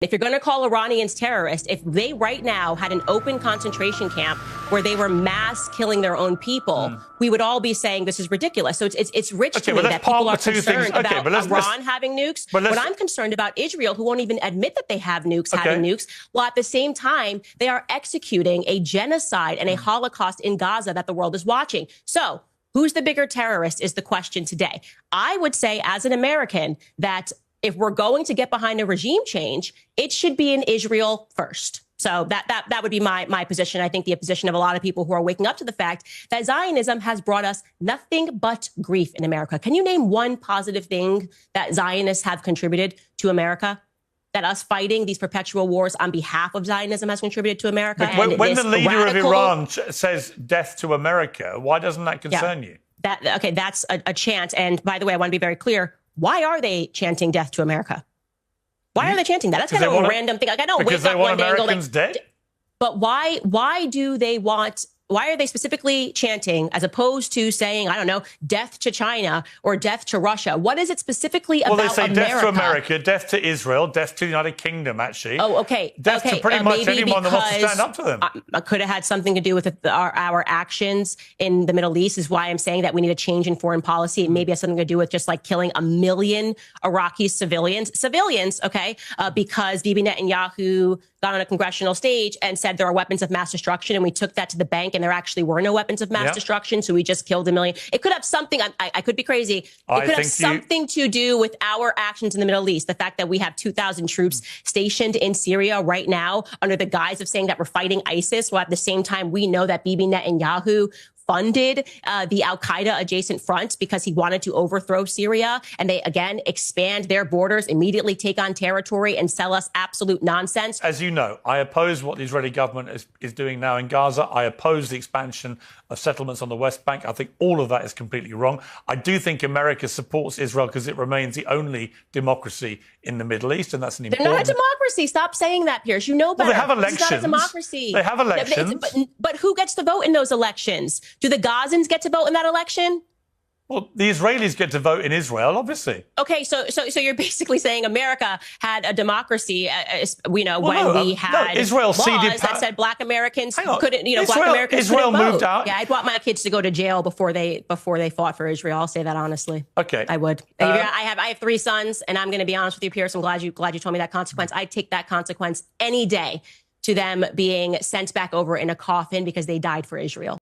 If you're going to call Iranians terrorists, if they right now had an open concentration camp where they were mass killing their own people, we would all be saying this is ridiculous. So it's rich to me that people are concerned about Iran having nukes. But I'm concerned about Israel, who won't even admit that they have nukes, having nukes, while at the same time they are executing a genocide and a Holocaust in Gaza that the world is watching. So who's the bigger terrorist is the question today. I would say as an American that if we're going to get behind a regime change, it should be in Israel first. So that would be my position. I think the position of a lot of people who are waking up to the fact that Zionism has brought us nothing but grief in America. Can you name one positive thing that Zionists have contributed to America? That us fighting these perpetual wars on behalf of Zionism has contributed to America? When the leader of Iran says death to America, why doesn't that concern you? That's a chant. And by the way, I want to be very clear. Why are they chanting death to America? Why are they chanting that? That's kind of a random thing. Like, I don't wake up one day and go like, dead? But why do they want... Why are they specifically chanting as opposed to saying, I don't know, death to China or death to Russia? What is it specifically about America? Well, they say death to America, death to Israel, death to the United Kingdom, actually. Oh, okay. Death to pretty much anyone that wants to stand up to them. Could have had something to do with our actions in the Middle East is why I'm saying that we need a change in foreign policy. It maybe has something to do with just like killing 1 million Iraqi civilians, okay, because Bibi Netanyahu got on a congressional stage and said there are weapons of mass destruction, and we took that to the bank, and there actually were no weapons of mass destruction, so we just killed 1 million. It could have something, I could be crazy, it could have something to do with our actions in the Middle East, the fact that we have 2,000 troops stationed in Syria right now under the guise of saying that we're fighting ISIS, while at the same time we know that Bibi Netanyahu funded the al-Qaeda adjacent front because he wanted to overthrow Syria, and they again expand their borders, immediately take on territory and sell us absolute nonsense. As you know, I oppose what the Israeli government is doing now in Gaza. I oppose the expansion of settlements on the West Bank. I think all of that is completely wrong. I do think America supports Israel because it remains the only democracy in the Middle East, and that's an important... They're not a democracy. Stop saying that, Pierce. You know better. Well, they have elections. It's not a democracy. They have elections. But who gets to vote in those elections? Do the Gazans get to vote in that election? Well, the Israelis get to vote in Israel, obviously. Okay, so you're basically saying America had a democracy, we had Israel laws that said Black Americans couldn't, Black Americans Israel couldn't moved vote. out. Yeah, I'd want my kids to go to jail before they fought for Israel. I'll say that honestly. Okay, I would. I have 3 sons, and I'm going to be honest with you, Pierce. I'm glad you told me that consequence. I'd take that consequence any day to them being sent back over in a coffin because they died for Israel.